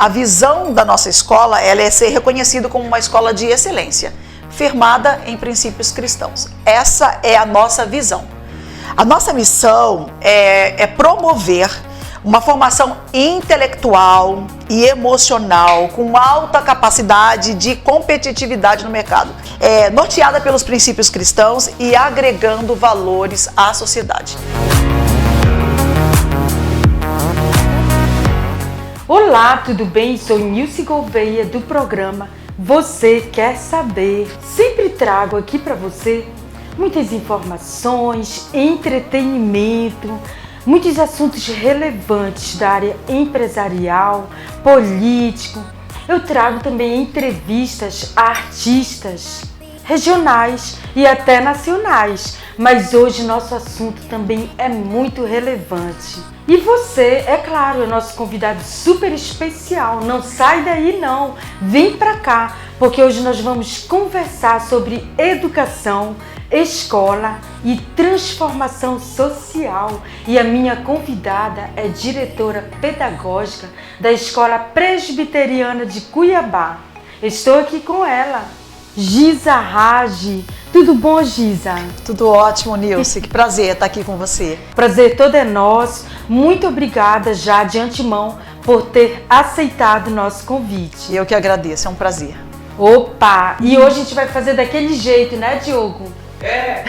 A visão da nossa escola ela é ser reconhecida como uma escola de excelência, firmada em princípios cristãos. Essa é a nossa visão. A nossa missão é promover uma formação intelectual e emocional com alta capacidade de competitividade no mercado, norteada pelos princípios cristãos e agregando valores à sociedade. Olá, tudo bem? Sou Nilce Gouveia do programa Você Quer Saber. Sempre trago aqui para você muitas informações, entretenimento, muitos assuntos relevantes da área empresarial, político. Eu trago também entrevistas a artistas regionais e até nacionais, mas hoje nosso assunto também é muito relevante. E você, é claro, é nosso convidado super especial. Não sai daí não, vem pra cá, porque hoje nós vamos conversar sobre educação, escola e transformação social. E a minha convidada é diretora pedagógica da Escola Presbiteriana de Cuiabá. Estou aqui com ela, Giza Rage. Tudo bom, Giza? Tudo ótimo, Nilce. Que prazer estar aqui com você. Prazer todo é nosso. Muito obrigada já de antemão por ter aceitado o nosso convite. Eu que agradeço, é um prazer. Opa! E hoje a gente vai fazer daquele jeito, né, Diogo? É!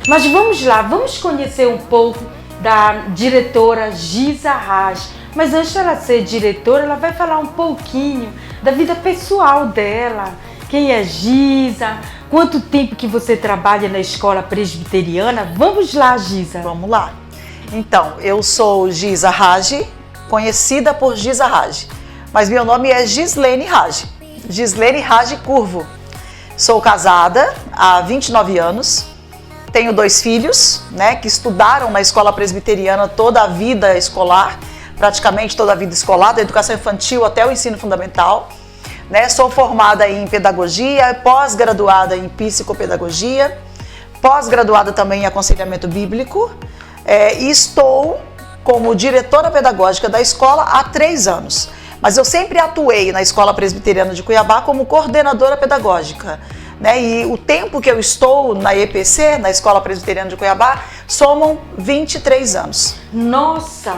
Mas vamos lá, vamos conhecer um pouco da diretora Giza Rage. Mas antes dela ser diretora, ela vai falar um pouquinho da vida pessoal dela. Quem é Giza? Quanto tempo que você trabalha na escola presbiteriana? Vamos lá, Giza. Vamos lá. Então, eu sou Giza Rage, conhecida por Giza Rage, mas meu nome é Gislene Rage. Gislene Rage Curvo. Sou casada há 29 anos, tenho 2 filhos, né, que estudaram na escola presbiteriana toda a vida escolar, praticamente toda a vida escolar, da educação infantil até o ensino fundamental. Né, sou formada em pedagogia, pós-graduada em psicopedagogia, pós-graduada também em aconselhamento bíblico e estou como diretora pedagógica da escola há 3 anos. Mas eu sempre atuei na Escola Presbiteriana de Cuiabá como coordenadora pedagógica. Né, e o tempo que eu estou na EPC, na Escola Presbiteriana de Cuiabá, somam 23 anos. Nossa!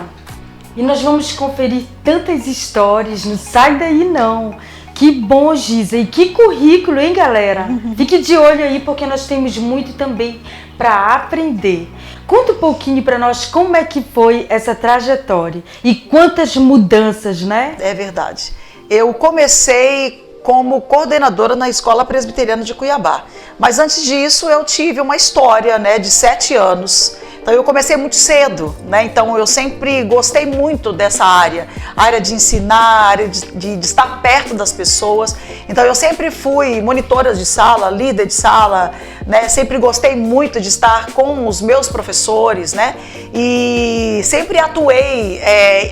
E nós vamos conferir tantas histórias, não sai daí não. Que bom, Giza, e que currículo, hein, galera? Fique de olho aí, porque nós temos muito também para aprender. Conta um pouquinho para nós como é que foi essa trajetória e quantas mudanças, né? É verdade. Eu comecei como coordenadora na Escola Presbiteriana de Cuiabá, mas antes disso eu tive uma história, né, de 7 anos. Então eu comecei muito cedo, né? Então eu sempre gostei muito dessa área, a área de ensinar, a área de estar perto das pessoas. Então eu sempre fui monitora de sala, líder de sala, né? Sempre gostei muito de estar com os meus professores, né? E sempre atuei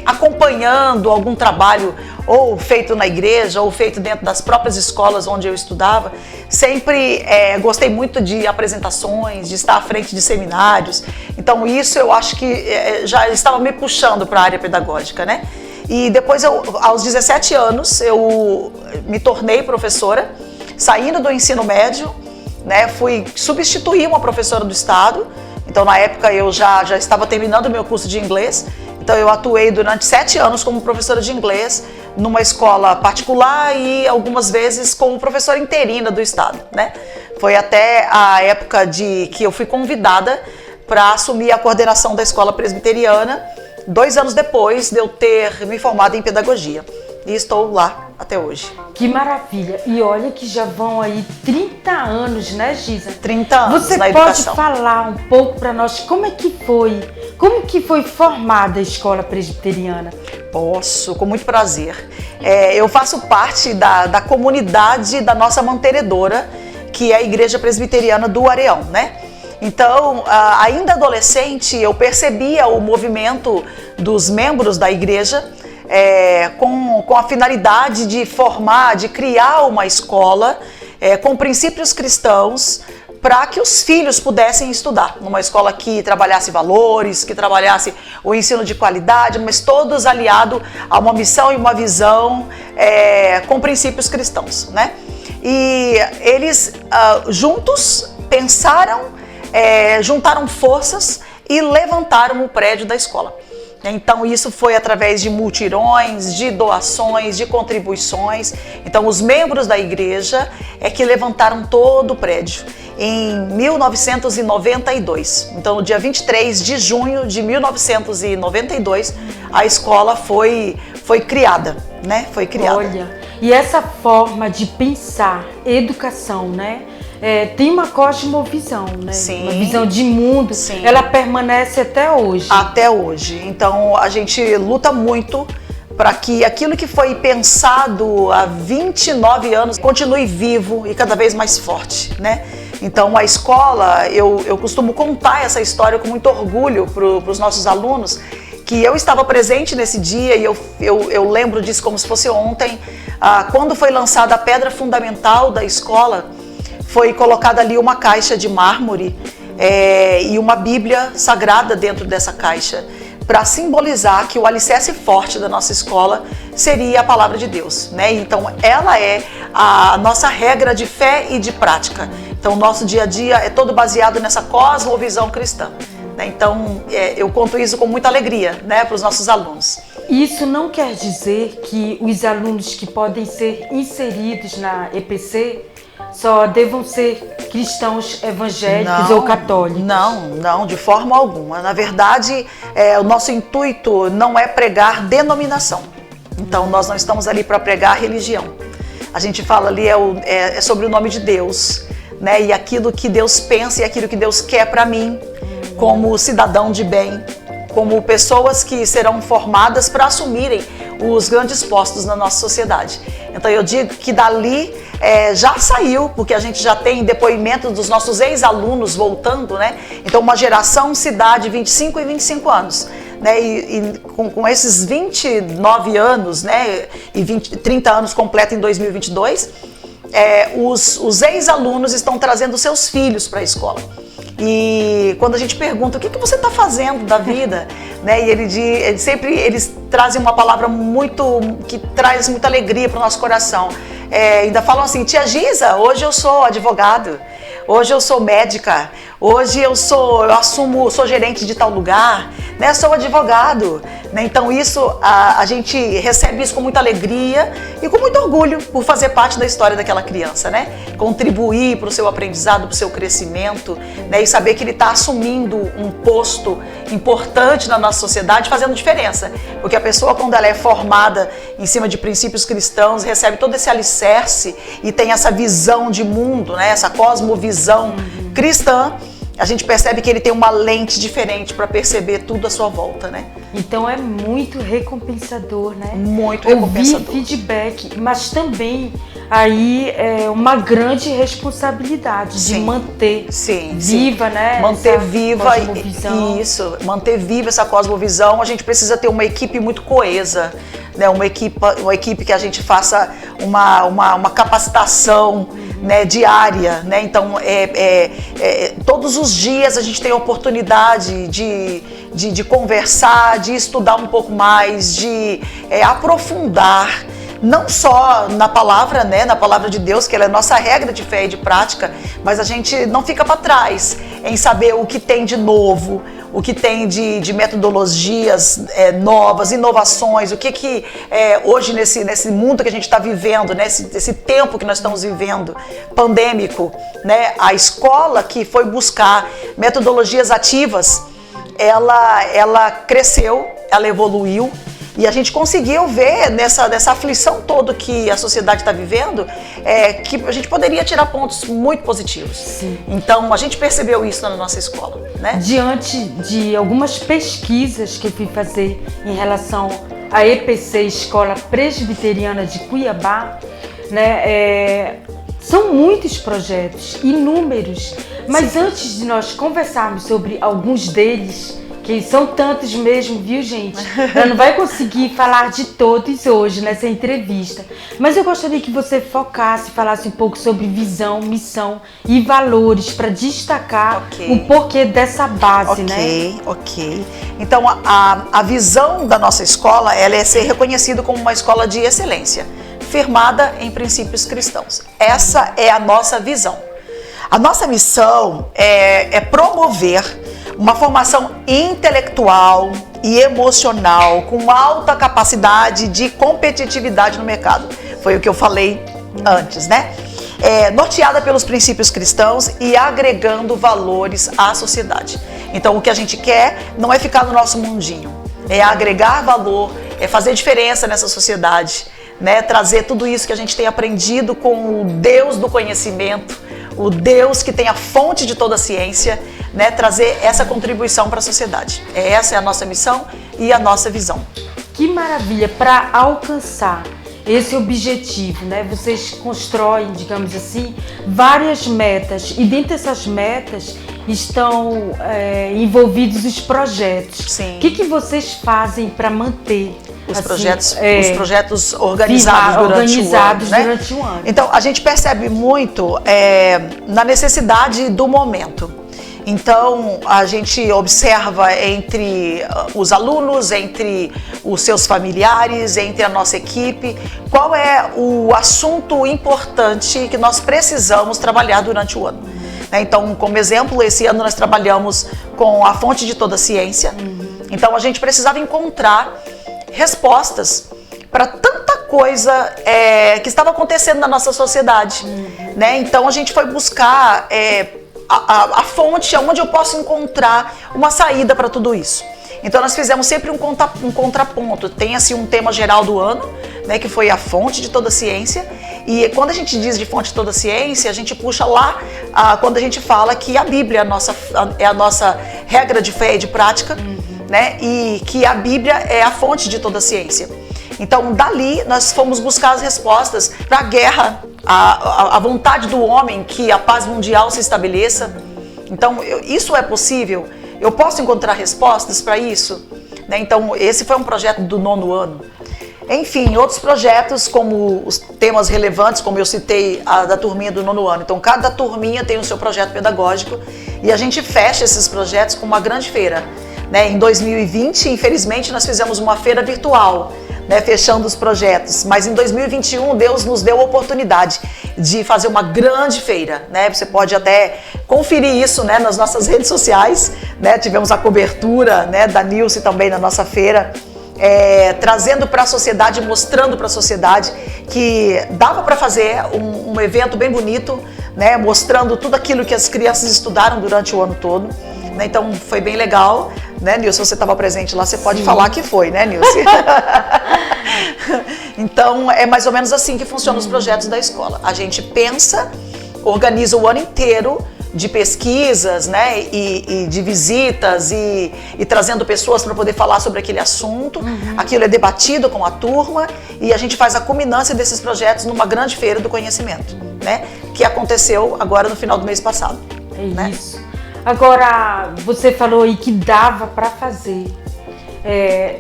acompanhando algum trabalho ou feito na igreja ou feito dentro das próprias escolas onde eu estudava. Sempre gostei muito de apresentações, de estar à frente de seminários. Então isso eu acho que já estava me puxando para a área pedagógica, né? E depois, aos 17 anos, eu me tornei professora, saindo do ensino médio, né? Fui substituir uma professora do estado. Então na época eu já estava terminando o meu curso de inglês. Então eu atuei durante 7 anos como professora de inglês numa escola particular e algumas vezes como professora interina do estado, né? Foi até a época que eu fui convidada para assumir a coordenação da escola presbiteriana, 2 anos depois de eu ter me formado em pedagogia. E estou lá até hoje. Que maravilha! E olha que já vão aí 30 anos, né, Giza? 30 anos Você na pode educação. falar um pouco para nós como que foi formada a escola presbiteriana? Posso, com muito prazer. Eu faço parte da comunidade da nossa mantenedora, que é a Igreja Presbiteriana do Areão, né? Então, ainda adolescente, eu percebia o movimento dos membros da igreja com a finalidade de formar, de criar uma escola com princípios cristãos para que os filhos pudessem estudar numa escola que trabalhasse valores, que trabalhasse o ensino de qualidade, mas todos aliados a uma missão e uma visão com princípios cristãos, né? E eles juntos pensaram, juntaram forças e levantaram o prédio da escola. Então isso foi através de mutirões, de doações, de contribuições. Então os membros da igreja que levantaram todo o prédio em 1992. Então no dia 23 de junho de 1992 a escola foi criada, né? Foi criada. Olha, e essa forma de pensar educação, né? Tem uma cosmovisão, né? Sim. Uma visão de mundo. Sim. Ela permanece até hoje. Até hoje. Então a gente luta muito para que aquilo que foi pensado há 29 anos continue vivo e cada vez mais forte, né? Então a escola, eu costumo contar essa história com muito orgulho para os nossos alunos, que eu estava presente nesse dia e eu lembro disso como se fosse ontem, quando foi lançada a pedra fundamental da escola. Foi colocada ali uma caixa de mármore e uma Bíblia sagrada dentro dessa caixa, para simbolizar que o alicerce forte da nossa escola seria a palavra de Deus, né? Então ela é a nossa regra de fé e de prática. Então o nosso dia a dia é todo baseado nessa cosmovisão cristã, né? Então eu conto isso com muita alegria, né, para os nossos alunos. Isso não quer dizer que os alunos que podem ser inseridos na EPC só devam ser cristãos evangélicos ou católicos? Não, de forma alguma. Na verdade, o nosso intuito não é pregar denominação. Então, nós não estamos ali para pregar religião. A gente fala ali é sobre o nome de Deus, né? E aquilo que Deus pensa e aquilo que Deus quer para mim, como cidadão de bem, como pessoas que serão formadas para assumirem os grandes postos na nossa sociedade. Então eu digo que dali já saiu, porque a gente já tem depoimento dos nossos ex-alunos voltando, né? Então uma geração se dá de 25 e 25 anos. Né? E com esses 29 anos, né? E 30 anos completos em 2022, os ex-alunos estão trazendo seus filhos para a escola. E quando a gente pergunta o que você está fazendo da vida, né? E eles trazem uma palavra que traz muita alegria para o nosso coração. Ainda falam assim: tia Giza, hoje eu sou advogado, hoje eu sou médica, hoje eu sou gerente de tal lugar, né? Sou advogado, né? Então isso a gente recebe isso com muita alegria e com muito orgulho por fazer parte da história daquela criança, né? Contribuir para o seu aprendizado, para o seu crescimento, né? E saber que ele está assumindo um posto importante na nossa sociedade, fazendo diferença, porque a pessoa, quando ela é formada em cima de princípios cristãos, recebe todo esse alicerce e tem essa visão de mundo, né? Essa cosmovisão cristã, a gente percebe que ele tem uma lente diferente para perceber tudo à sua volta, né? Então é muito recompensador, né? Muito recompensador. Ouvir feedback, mas também aí é uma grande responsabilidade de manter viva, né? Manter viva isso, manter viva essa cosmovisão. A gente precisa ter uma equipe muito coesa, né? Uma equipe que a gente faça uma capacitação, né, diária, né? Então todos os dias a gente tem a oportunidade de conversar, de estudar um pouco mais, de aprofundar, não só na palavra, né, na palavra de Deus, que ela é nossa regra de fé e de prática, mas a gente não fica para trás em saber o que tem de novo, o que tem de metodologias novas, inovações, o que hoje nesse mundo que a gente está vivendo, né, esse tempo que nós estamos vivendo, pandêmico, né, a escola que foi buscar metodologias ativas, ela cresceu, ela evoluiu, e a gente conseguiu ver nessa aflição toda que a sociedade está vivendo, que a gente poderia tirar pontos muito positivos. Sim. Então a gente percebeu isso na nossa escola, né? Diante de algumas pesquisas que eu fui fazer em relação à EPC, Escola Presbiteriana de Cuiabá, né? São muitos projetos, inúmeros, mas antes de nós conversarmos sobre alguns deles, que são tantos mesmo, viu, gente? Eu não vai conseguir falar de todos hoje nessa entrevista, mas eu gostaria que você focasse, falasse um pouco sobre visão, missão e valores para destacar o porquê dessa base, né? Ok. Então, a visão da nossa escola, ela é ser reconhecida como uma escola de excelência, firmada em princípios cristãos. Essa é a nossa visão. A nossa missão é promover uma formação intelectual e emocional com alta capacidade de competitividade no mercado. Foi o que eu falei antes, né? Norteada pelos princípios cristãos e agregando valores à sociedade. Então, o que a gente quer não é ficar no nosso mundinho, é agregar valor, é fazer diferença nessa sociedade, né? Trazer tudo isso que a gente tem aprendido com o Deus do conhecimento, o Deus que tem a fonte de toda a ciência, né? Trazer essa contribuição para a sociedade. Essa é a nossa missão e a nossa visão. Que maravilha! Para alcançar esse objetivo, né? Vocês constroem, digamos assim, várias metas, e dentro dessas metas estão envolvidos os projetos. Sim. O que vocês fazem para manter os assim, projetos organizados durante o ano? Então, a gente percebe muito na necessidade do momento. Então, a gente observa entre os alunos, entre os seus familiares, entre a nossa equipe, qual é o assunto importante que nós precisamos trabalhar durante o ano. Então, como exemplo, esse ano nós trabalhamos com a fonte de toda a ciência. Então, a gente precisava encontrar respostas para tanta coisa que estava acontecendo na nossa sociedade. Né? Então, a gente foi buscar a fonte onde eu posso encontrar uma saída para tudo isso. Então nós fizemos sempre um contraponto. Tem assim um tema geral do ano, né, que foi a fonte de toda a ciência. E quando a gente diz de fonte de toda a ciência, a gente puxa lá quando a gente fala que a Bíblia é a nossa regra de fé e de prática, né, e que a Bíblia é a fonte de toda a ciência. Então dali nós fomos buscar as respostas para a guerra, a vontade do homem que a paz mundial se estabeleça. Então, isso é possível? Eu posso encontrar respostas para isso? Né? Então, esse foi um projeto do 9º ano. Enfim, outros projetos, como os temas relevantes, como eu citei, a da turminha do 9º ano. Então, cada turminha tem o seu projeto pedagógico e a gente fecha esses projetos com uma grande feira. Né? Em 2020, infelizmente, nós fizemos uma feira virtual, né, fechando os projetos, mas em 2021 Deus nos deu a oportunidade de fazer uma grande feira, né? Você pode até conferir isso, né, nas nossas redes sociais, né? Tivemos a cobertura, né, da Nilce também na nossa feira, trazendo para a sociedade, mostrando para a sociedade que dava para fazer um evento bem bonito, né, mostrando tudo aquilo que as crianças estudaram durante o ano todo. Né? Então foi bem legal, né, Nilce? Você estava presente lá, você pode falar que foi, né, Nilce? Então é mais ou menos assim que funcionam os projetos da escola. A gente pensa, organiza o ano inteiro de pesquisas, né, e de visitas e trazendo pessoas para poder falar sobre aquele assunto. Aquilo é debatido com a turma e a gente faz a culminância desses projetos numa grande feira do conhecimento, né, que aconteceu agora no final do mês passado. É isso. Agora, você falou aí que dava para fazer.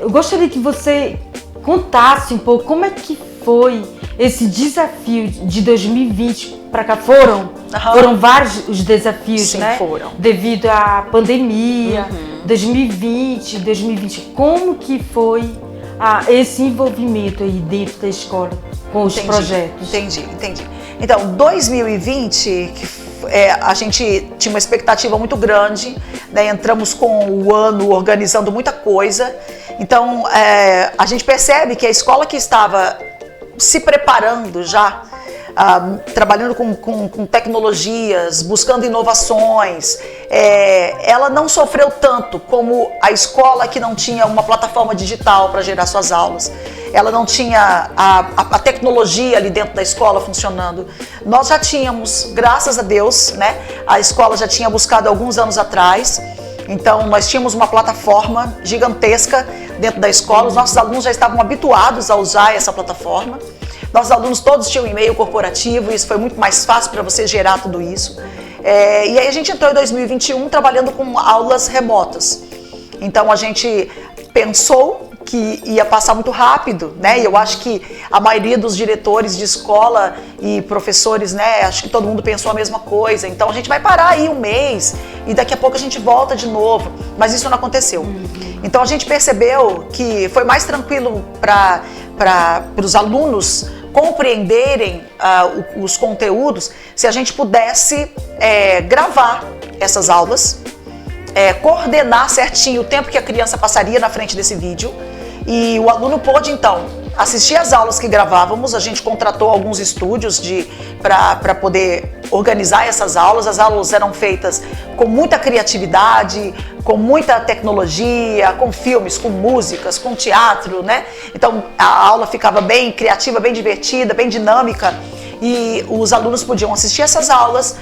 Eu gostaria que você contasse um pouco como é que foi esse desafio de 2020 para cá. Foram vários os desafios, Sim, né? Foram. Devido à pandemia, 2020. Como que foi esse envolvimento aí dentro da escola com os projetos? Entendi. Então, 2020, a gente tinha uma expectativa muito grande, né? Entramos com o ano organizando muita coisa. Então, a gente percebe que a escola que estava se preparando já, trabalhando com tecnologias, buscando inovações, ela não sofreu tanto como a escola que não tinha uma plataforma digital para gerar suas aulas. Ela não tinha a tecnologia ali dentro da escola funcionando. Nós já tínhamos, graças a Deus, né? A escola já tinha buscado alguns anos atrás. Então, nós tínhamos uma plataforma gigantesca dentro da escola. Os nossos alunos já estavam habituados a usar essa plataforma. Nossos alunos todos tinham e-mail corporativo, isso foi muito mais fácil para você gerar tudo isso. E aí a gente entrou em 2021 trabalhando com aulas remotas. Então a gente pensou que ia passar muito rápido, né? E eu acho que a maioria dos diretores de escola e professores, né? Acho que todo mundo pensou a mesma coisa. Então a gente vai parar aí um mês e daqui a pouco a gente volta de novo. Mas isso não aconteceu. Então a gente percebeu que foi mais tranquilo para os alunos compreenderem os conteúdos se a gente pudesse gravar essas aulas, coordenar certinho o tempo que a criança passaria na frente desse vídeo, e o aluno pôde então assistir às aulas que gravávamos. A gente contratou alguns estúdios para poder organizar essas aulas. As aulas eram feitas com muita criatividade, com muita tecnologia, com filmes, com músicas, com teatro, né? Então a aula ficava bem criativa, bem divertida, bem dinâmica. E os alunos podiam assistir essas aulas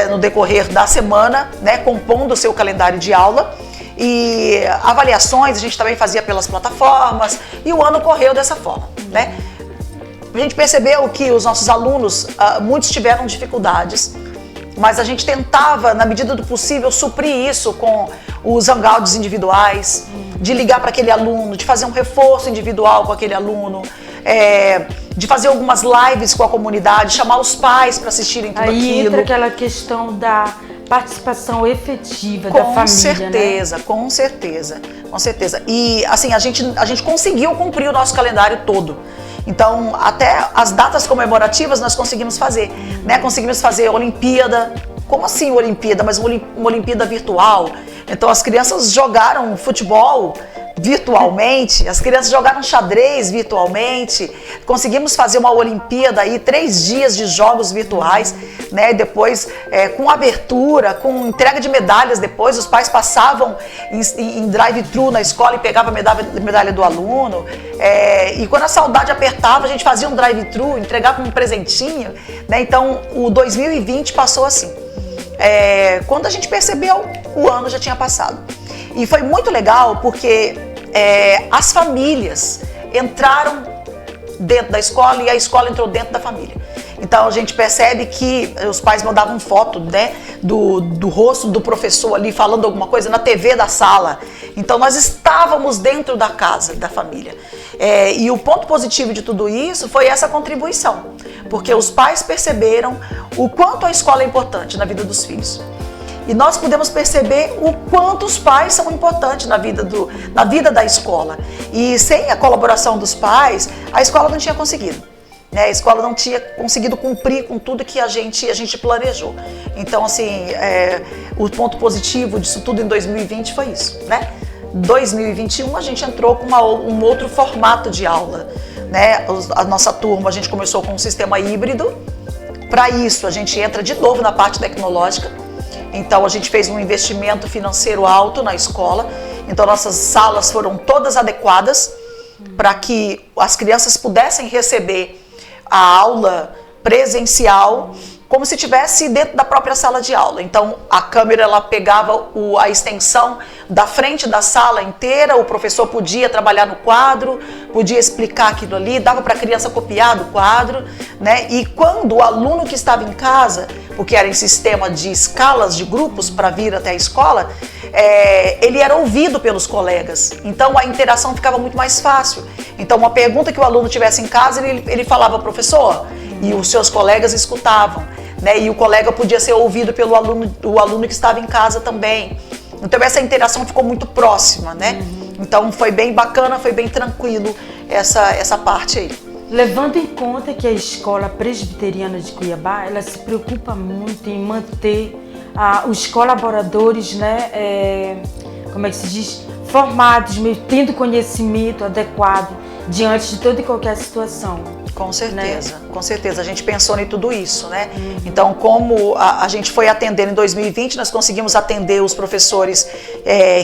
no decorrer da semana, né, compondo o seu calendário de aula. E avaliações a gente também fazia pelas plataformas, e o ano correu dessa forma, né? A gente percebeu que os nossos alunos, muitos tiveram dificuldades, mas a gente tentava, na medida do possível, suprir isso com os hangouts individuais, de ligar para aquele aluno, de fazer um reforço individual com aquele aluno, de fazer algumas lives com a comunidade, chamar os pais para assistirem tudo aquilo. Aí entra aquela questão da participação efetiva da família, certeza, né? Com certeza, com certeza. E assim, a gente conseguiu cumprir o nosso calendário todo. Então, até as datas comemorativas nós conseguimos fazer, né? Conseguimos fazer Olimpíada. Como assim Olimpíada? Mas uma Olimpíada virtual. Então, as crianças jogaram futebol virtualmente, as crianças jogaram xadrez virtualmente. Conseguimos fazer uma Olimpíada aí, 3 dias de jogos virtuais, né? Depois, com abertura, com entrega de medalhas. Depois, os pais passavam em drive-thru na escola e pegavam a medalha do aluno. E quando a saudade apertava, a gente fazia um drive-thru, entregava um presentinho, né? Então, o 2020 passou assim. Quando a gente percebeu, o ano já tinha passado. E foi muito legal porque as famílias entraram dentro da escola e a escola entrou dentro da família. Então a gente percebe que os pais mandavam foto, né, do rosto do professor ali falando alguma coisa na TV da sala. Então nós estávamos dentro da casa, da família. E o ponto positivo de tudo isso foi essa contribuição, porque os pais perceberam o quanto a escola é importante na vida dos filhos. E nós podemos perceber o quanto os pais são importantes na vida da escola. E sem a colaboração dos pais, a escola não tinha conseguido. Né? A escola não tinha conseguido cumprir com tudo que a gente planejou. Então, assim, o ponto positivo disso tudo em 2020 foi isso, né? 2021 a gente entrou com um outro formato de aula, né? A nossa turma, a gente começou com um sistema híbrido. Para isso, a gente entra de novo na parte tecnológica. Então, a gente fez um investimento financeiro alto na escola. Então, nossas salas foram todas adequadas para que as crianças pudessem receber a aula presencial como se estivesse dentro da própria sala de aula. Então, a câmera ela pegava a extensão da frente da sala inteira, o professor podia trabalhar no quadro, podia explicar aquilo ali, dava para a criança copiar do quadro, né? E quando o aluno que estava em casa, porque era em sistema de escalas de grupos para vir até a escola, ele era ouvido pelos colegas. Então, a interação ficava muito mais fácil. Então, uma pergunta que o aluno tivesse em casa, ele falava, professor, e os seus colegas escutavam, né? E o colega podia ser ouvido pelo aluno que estava em casa também. Então essa interação ficou muito próxima, né? Então foi bem bacana, foi bem tranquilo essa parte aí. Levando em conta que a Escola Presbiteriana de Cuiabá, ela se preocupa muito em manter os colaboradores, né? Como é que se diz? Formados, tendo conhecimento adequado diante de toda e qualquer situação. Com certeza, né? Com certeza. A gente pensou em tudo isso, né? Então, como a gente foi atendendo em 2020, nós conseguimos atender os professores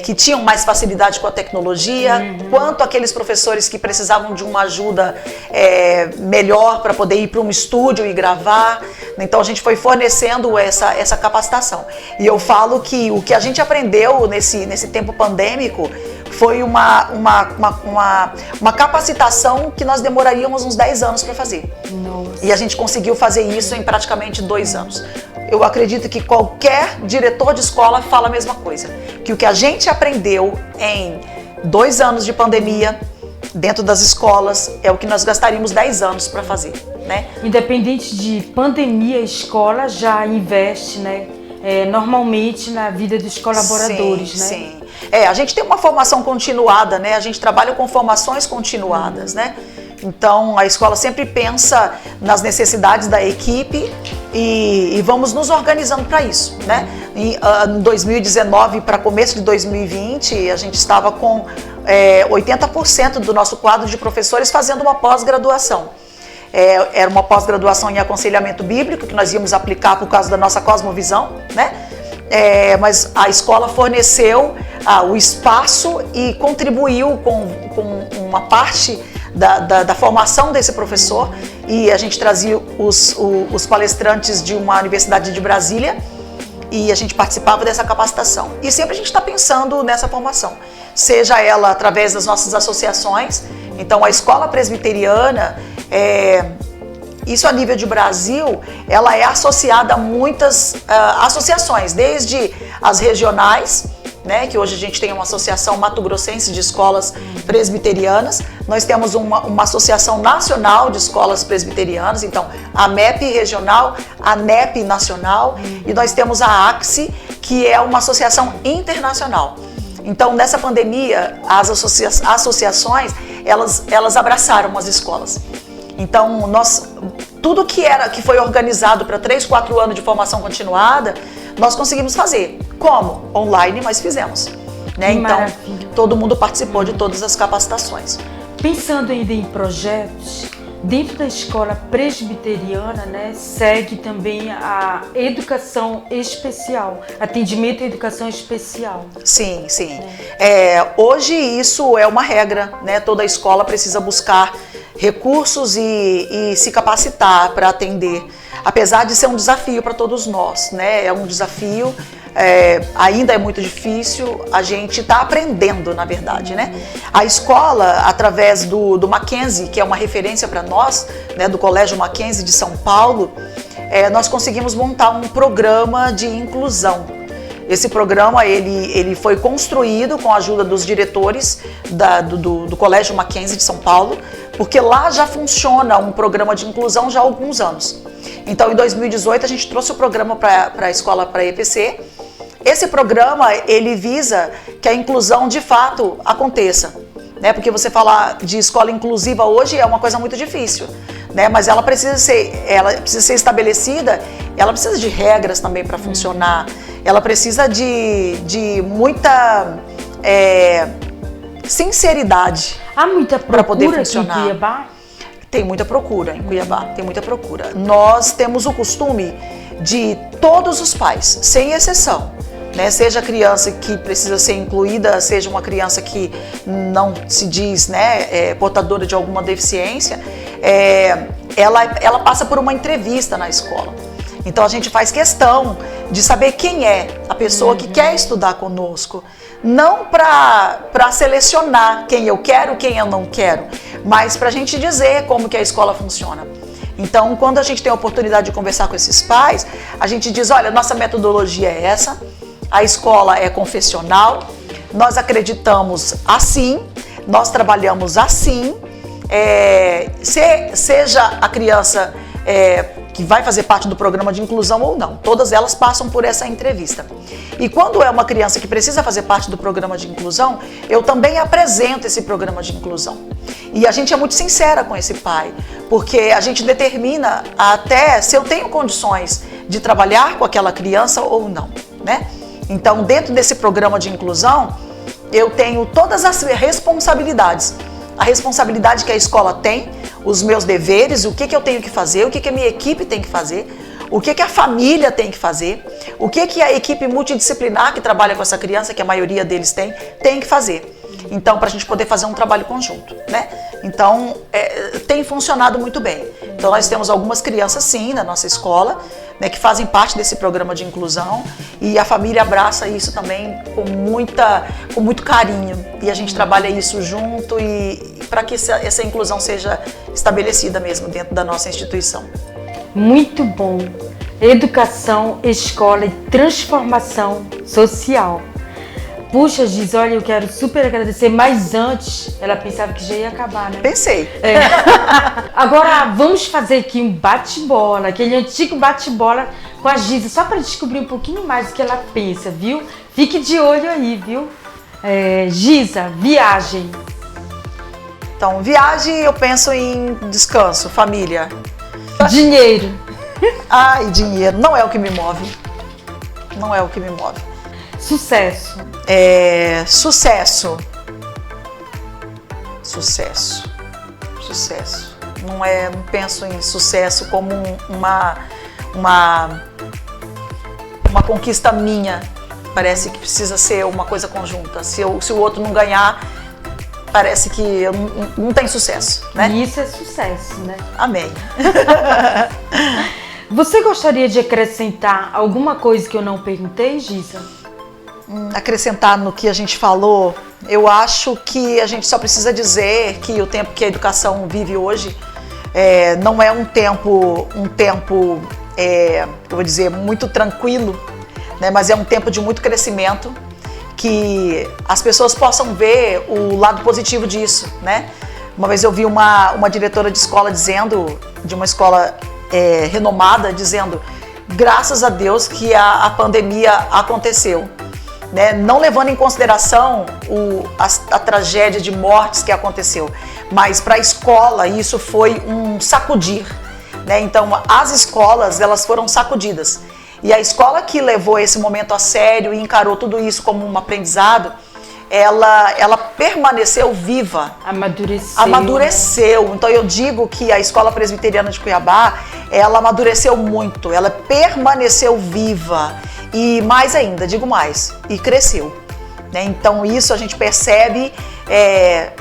que tinham mais facilidade com a tecnologia, quanto aqueles professores que precisavam de uma ajuda melhor para poder ir para um estúdio e gravar. Então, a gente foi fornecendo essa capacitação. E eu falo que o que a gente aprendeu nesse tempo pandêmico foi uma capacitação que nós demoraríamos uns 10 anos para fazer. Nossa. E a gente conseguiu fazer isso em praticamente 2 anos. Eu acredito que qualquer diretor de escola fala a mesma coisa. que o que a gente aprendeu em 2 anos de pandemia dentro das escolas é o que nós gastaríamos 10 anos para fazer, né? Independente de pandemia, a escola já investe, né? Normalmente na vida dos colaboradores, sim, né? Sim. A gente tem uma formação continuada, né? A gente trabalha com formações continuadas, né? Então, a escola sempre pensa nas necessidades da equipe e vamos nos organizando para isso, né? Em 2019 para começo de 2020, a gente estava com 80% do nosso quadro de professores fazendo uma pós-graduação. Era uma pós-graduação em aconselhamento bíblico, que nós íamos aplicar por causa da nossa cosmovisão, né? Mas a escola forneceu o espaço e contribuiu com uma parte da formação desse professor, e a gente trazia os palestrantes de uma universidade de Brasília e a gente participava dessa capacitação. E sempre a gente está pensando nessa formação, seja ela através das nossas associações. Então a escola presbiteriana, isso a nível de Brasil, ela é associada a muitas associações, desde as regionais, né, que hoje a gente tem uma associação mato-grossense de escolas presbiterianas, nós temos uma associação nacional de escolas presbiterianas, então a MEP regional, a NEP nacional, e nós temos a AXE, que é uma associação internacional. Então, nessa pandemia, as associações, elas abraçaram as escolas. Então, tudo que foi organizado para 3, 4 anos de formação continuada, nós conseguimos fazer. Como? Online, mas fizemos. Né? Então, maravilha. Todo mundo participou de todas as capacitações. Pensando ainda em projetos, dentro da escola presbiteriana, né, segue também a educação especial, atendimento à educação especial. Sim, sim. Hoje isso é uma regra, né? Toda escola precisa buscar recursos e se capacitar para atender, apesar de ser um desafio para todos nós, né? É um desafio, ainda é muito difícil, a gente está aprendendo, na verdade, né? A escola, através do Mackenzie, que é uma referência para nós, né, do Colégio Mackenzie de São Paulo, nós conseguimos montar um programa de inclusão. Esse programa ele foi construído com a ajuda dos diretores do Colégio Mackenzie de São Paulo, porque lá já funciona um programa de inclusão já há alguns anos. Então, em 2018, a gente trouxe o programa para a escola, para a EPC. Esse programa, ele visa que a inclusão, de fato, aconteça. Né? Porque você falar de escola inclusiva hoje é uma coisa muito difícil. Né? Mas ela precisa ser estabelecida, ela precisa de regras também para funcionar. Ela precisa de muita sinceridade. Há muita para poder procura funcionar. aqui em Cuiabá? Tem muita procura em Cuiabá, tem muita procura. Nós temos o costume de todos os pais, sem exceção, né? Seja a criança que precisa ser incluída, seja uma criança que não se diz, né, portadora de alguma deficiência, ela passa por uma entrevista na escola. Então a gente faz questão de saber quem é a pessoa que quer estudar conosco. Não para selecionar quem eu quero, quem eu não quero, mas para a gente dizer como que a escola funciona. Então, quando a gente tem a oportunidade de conversar com esses pais, a gente diz, olha, nossa metodologia é essa, a escola é confessional, nós acreditamos assim, nós trabalhamos assim, seja a criança que vai fazer parte do programa de inclusão ou não, todas elas passam por essa entrevista. E quando é uma criança que precisa fazer parte do programa de inclusão, eu também apresento esse programa de inclusão. E a gente é muito sincera com esse pai, porque a gente determina até se eu tenho condições de trabalhar com aquela criança ou não, né? Então, dentro desse programa de inclusão, eu tenho todas as responsabilidades. A responsabilidade que a escola tem, os meus deveres, o que eu tenho que fazer, o que a minha equipe tem que fazer, o que a família tem que fazer, o que a equipe multidisciplinar que trabalha com essa criança, que a maioria deles tem que fazer. Então, para a gente poder fazer um trabalho conjunto, né? Então, tem funcionado muito bem. Então, nós temos algumas crianças, sim, na nossa escola, né, que fazem parte desse programa de inclusão, e a família abraça isso também com muito carinho. E a gente trabalha isso junto e para que essa inclusão seja estabelecida mesmo dentro da nossa instituição. Muito bom. Educação, escola e transformação social. Puxa, Giz, olha, eu quero super agradecer, mas antes, ela pensava que já ia acabar, né? Pensei. Agora, vamos fazer aqui um bate-bola, aquele antigo bate-bola com a Giza, só para descobrir um pouquinho mais o que ela pensa, viu? Fique de olho aí, viu? Giza, viagem. Então, viagem, eu penso em descanso, família. Dinheiro. Ai, dinheiro, não é o que me move. Não é o que me move. Sucesso. Sucesso. Não penso em sucesso como uma conquista minha. Parece que precisa ser uma coisa conjunta. Se o outro não ganhar, parece que não tem sucesso, né? E isso é sucesso, né? Amém. Você gostaria de acrescentar alguma coisa que eu não perguntei, Giza? Acrescentar no que a gente falou, eu acho que a gente só precisa dizer que o tempo que a educação vive hoje não é um tempo, eu vou dizer, muito tranquilo, né? Mas é um tempo de muito crescimento, que as pessoas possam ver o lado positivo disso, né? Uma vez eu vi uma diretora de escola de uma escola renomada, dizendo, graças a Deus que a pandemia aconteceu, né? Não levando em consideração a tragédia de mortes que aconteceu, mas para a escola isso foi um sacudir, né? Então as escolas, elas foram sacudidas. E a escola que levou esse momento a sério e encarou tudo isso como um aprendizado, ela permaneceu viva. Amadureceu. Então eu digo que a Escola Presbiteriana de Cuiabá, ela amadureceu muito, ela permaneceu viva. E mais ainda, digo mais, e cresceu, né? Então isso a gente percebe, é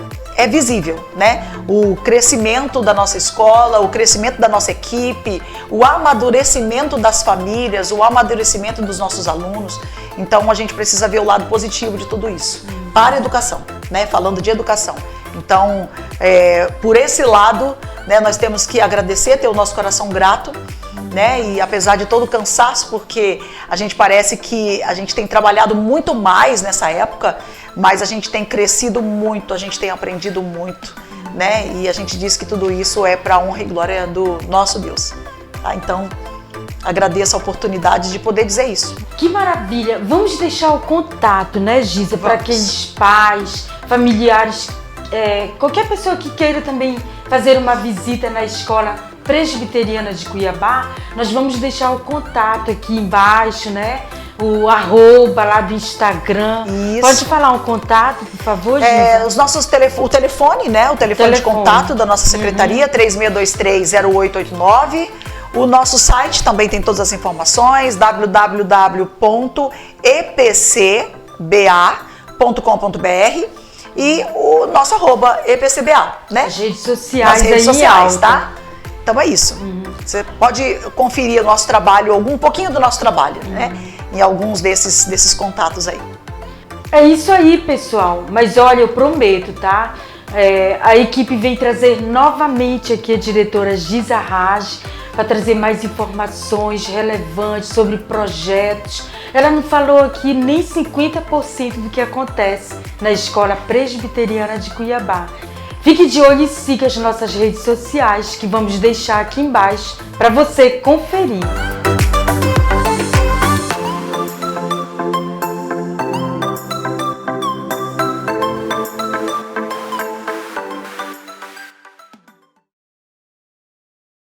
visível, né? O crescimento da nossa escola, o crescimento da nossa equipe, o amadurecimento das famílias, o amadurecimento dos nossos alunos. Então a gente precisa ver o lado positivo de tudo isso, para a educação, né? Falando de educação. Então, por esse lado, né, nós temos que agradecer, ter o nosso coração grato, né? E apesar de todo o cansaço, porque a gente parece que a gente tem trabalhado muito mais nessa época, mas a gente tem crescido muito, a gente tem aprendido muito, né? E a gente diz que tudo isso é para a honra e glória do nosso Deus, tá? Então, agradeço a oportunidade de poder dizer isso. Que maravilha! Vamos deixar o contato, né, Giza, para aqueles pais, familiares, qualquer pessoa que queira também fazer uma visita na Escola Presbiteriana de Cuiabá. Nós vamos deixar o contato aqui embaixo, né? O @, lá do Instagram. Isso. Pode falar um contato, por favor, Giza? O telefone, né? O telefone de contato da nossa secretaria, 36230889. O nosso site também tem todas as informações, www.epcba.com.br e o nosso @epcba, né? As redes sociais, nas redes aí sociais, alto. Tá? Então é isso. Você pode conferir o nosso trabalho, um pouquinho do nosso trabalho, né? Em alguns desses contatos aí. É isso aí, pessoal. Mas olha, eu prometo, tá? A equipe vem trazer novamente aqui a diretora Giza Raj para trazer mais informações relevantes sobre projetos. Ela não falou aqui nem 50% do que acontece na Escola Presbiteriana de Cuiabá. Fique de olho e siga as nossas redes sociais, que vamos deixar aqui embaixo para você conferir.